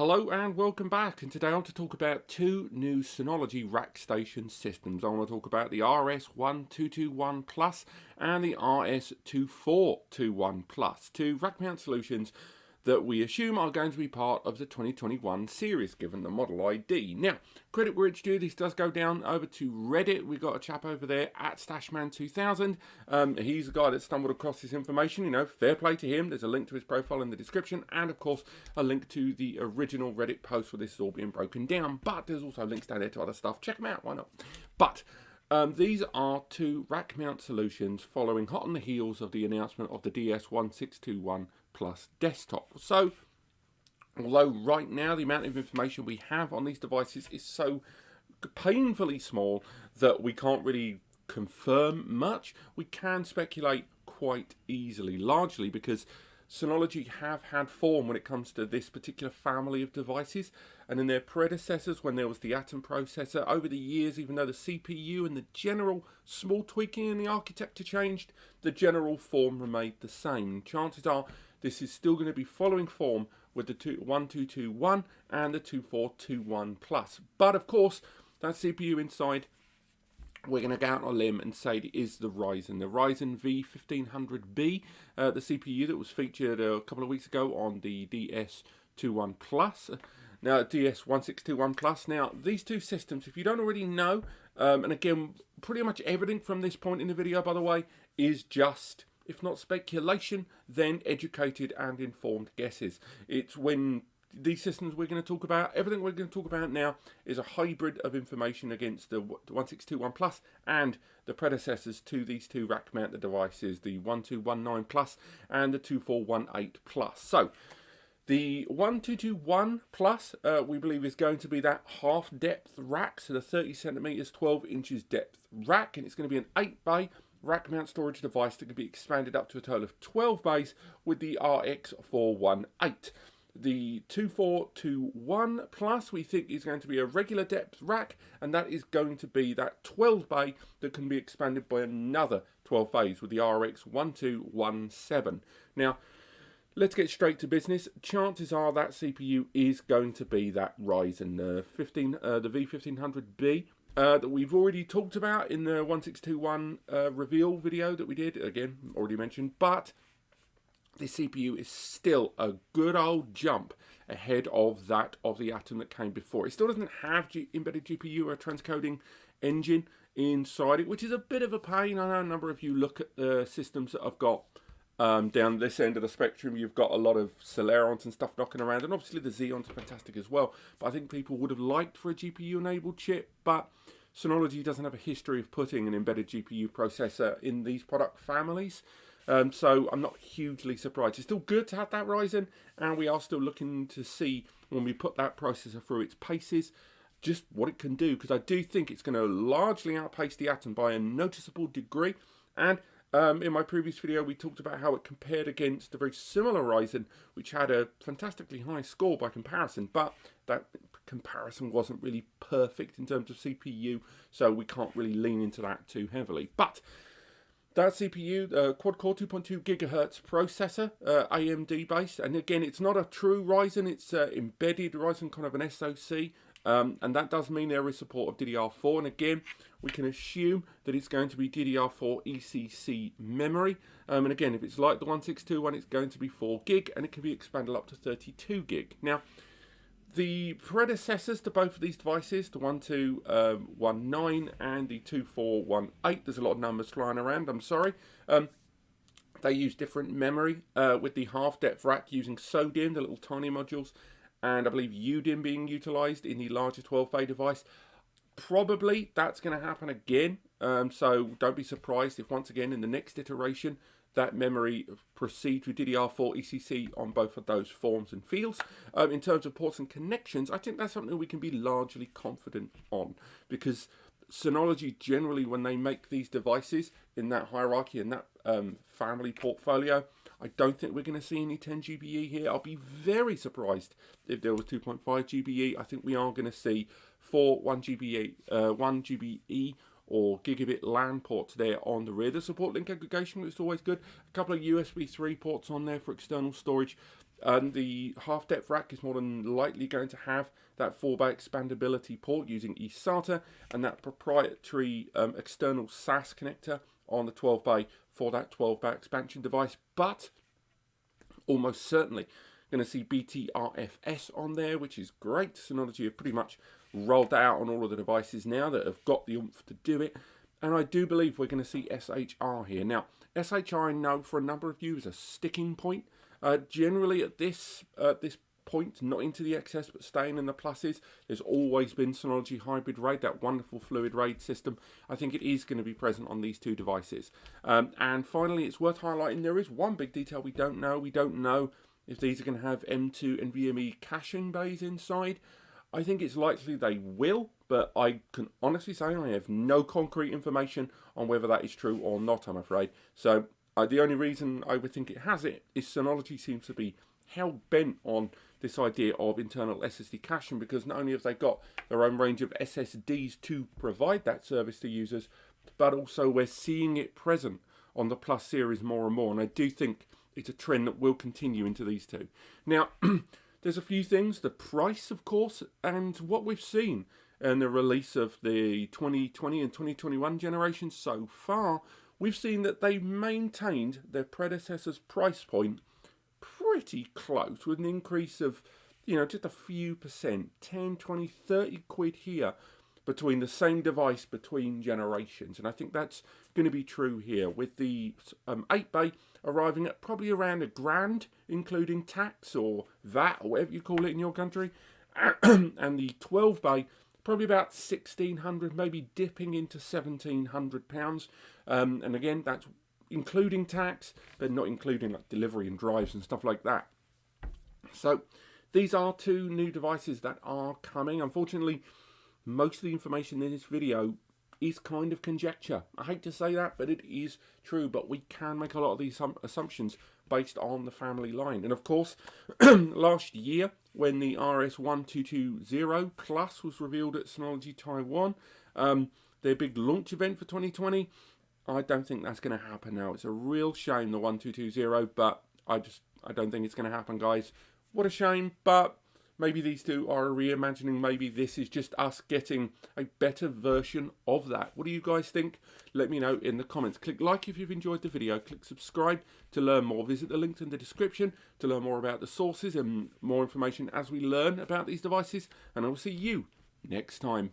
Hello and welcome back, and today I want to talk about two new Synology RackStation systems. I want to talk about the RS1221 Plus and the RS2421 Plus, two Rackmount solutions that we assume are going to be part of the 2021 series, given the model ID. Now, credit where it's due, this does go down over to Reddit. We've got a chap over there at Stashman2000. He's the guy that stumbled across this information. You know, fair play to him. There's a link to his profile in the description, and of course, a link to the original Reddit post where this is all being broken down. But there's also links down there to other stuff. Check them out, why not? But these are two rack mount solutions following hot on the heels of the announcement of the DS1621 Plus desktop. So, although right now the amount of information we have on these devices is so painfully small that we can't really confirm much, we can speculate quite easily, largely because Synology have had form when it comes to this particular family of devices, and in their predecessors, when there was the Atom processor, over the years, even though the CPU and the general small tweaking in the architecture changed, the general form remained the same. Chances are this is still going to be following form with the 1221 and the 2421 Plus. But of course, that CPU inside, we're going to go out on a limb and say it is the Ryzen V1500B, the CPU that was featured a couple of weeks ago on the DS21 Plus. Now, DS1621 Plus. Now, these two systems, if you don't already know, and again, pretty much everything from this point in the video, by the way, is just, if not speculation, then educated and informed guesses. It's when these systems we're going to talk about, everything we're going to talk about now is a hybrid of information against the 1621 Plus and the predecessors to these two rack mounted devices, the 1219 Plus and the 2418 Plus. So, the 1221 Plus, we believe, is going to be that half depth rack, so the 30 centimeters, 12 inches depth rack, and it's going to be an 8-bay rack mount storage device that can be expanded up to a total of 12 bays with the RX418. The 2421 Plus, we think, is going to be a regular depth rack, and that is going to be that 12 bay that can be expanded by another 12 bays with the RX1217. Now, let's get straight to business. Chances are that CPU is going to be that Ryzen the V1500B that we've already talked about in the 1621 reveal video that we did, again, already mentioned, but this CPU is still a good old jump ahead of that of the Atom that came before. It still doesn't have embedded GPU or a transcoding engine inside it, which is a bit of a pain. I know a number of you look at the systems that I've got down this end of the spectrum. You've got a lot of Celerons and stuff knocking around, and obviously the Xeons are fantastic as well. But I think people would have liked for a GPU-enabled chip, but Synology doesn't have a history of putting an embedded GPU processor in these product families. So I'm not hugely surprised. It's still good to have that Ryzen, and we are still looking to see when we put that processor through its paces just what it can do, because I do think it's going to largely outpace the Atom by a noticeable degree. And in my previous video we talked about how it compared against a very similar Ryzen which had a fantastically high score by comparison, but that comparison wasn't really perfect in terms of CPU, so we can't really lean into that too heavily. But that CPU, quad-core 2.2 GHz processor, AMD based, and again, it's not a true Ryzen, it's embedded Ryzen, kind of an SoC, and that does mean there is support of DDR4, and again, we can assume that it's going to be DDR4 ECC memory, and again, if it's like the 1621, it's going to be 4 gig, and it can be expanded up to 32 gig. Now, the predecessors to both of these devices, the 1219 and the 2418, there's a lot of numbers flying around, I'm sorry. They use different memory, with the half-depth rack using SODIMM, the little tiny modules, and I believe UDIMM being utilised in the larger 12-bay device. Probably that's going to happen again, so don't be surprised if once again in the next iteration that memory proceeds with DDR4 ECC on both of those forms and fields. In terms of ports and connections, I think that's something we can be largely confident on, because Synology generally, when they make these devices in that hierarchy and that family portfolio, I don't think we're going to see any 10 GBE here. I'll be very surprised if there was 2.5 GBE. I think we are going to see 1 GBE or gigabit LAN ports there on the rear. The support link aggregation is always good. A couple of USB 3 ports on there for external storage. The half-depth rack is more than likely going to have that 4-bay expandability port using eSATA and that proprietary external SAS connector on the 12-bay for that 12-bay expansion device, but almost certainly going to see BTRFS on there, which is great. Synology have pretty much rolled that out on all of the devices now that have got the oomph to do it. And I do believe we're going to see SHR here. Now, SHR I know for a number of you is a sticking point. Generally at this point, not into the XS but staying in the pluses, there's always been Synology hybrid RAID, that wonderful fluid RAID system. I think it is going to be present on these two devices. And finally, it's worth highlighting there is one big detail we don't know. We don't know if these are going to have M2 and NVMe caching bays inside. I think it's likely they will, but I can honestly say I have no concrete information on whether that is true or not, I'm afraid. So the only reason I would think it has it is Synology seems to be hell-bent on this idea of internal SSD caching, because not only have they got their own range of SSDs to provide that service to users, but also we're seeing it present on the Plus series more and more, and I do think it's a trend that will continue into these two. Now, there's a few things, the price, of course, and what we've seen in the release of the 2020 and 2021 generations so far, we've seen that they've maintained their predecessor's price point pretty close, with an increase of, you know, just a few percent, 10, 20, 30 quid here between the same device between generations. And I think that's going to be true here, with the 8-bay arriving at probably around £1,000, including tax or VAT or whatever you call it in your country, and the 12-bay probably about £1,600, maybe dipping into £1,700. And again, that's including tax, but not including like delivery and drives and stuff like that. So these are two new devices that are coming. Unfortunately, most of the information in this video is kind of conjecture. I hate to say that, but it is true. But we can make a lot of these assumptions based on the family line. And of course, last year, when the RS1221 Plus was revealed at Synology Taiwan, their big launch event for 2020, I don't think that's going to happen now. It's a real shame, the 1220, but I don't think it's going to happen, guys. What a shame, but maybe these two are reimagining. Maybe this is just us getting a better version of that. What do you guys think? Let me know in the comments. Click like if you've enjoyed the video. Click subscribe to learn more. Visit the links in the description to learn more about the sources and more information as we learn about these devices. And I will see you next time.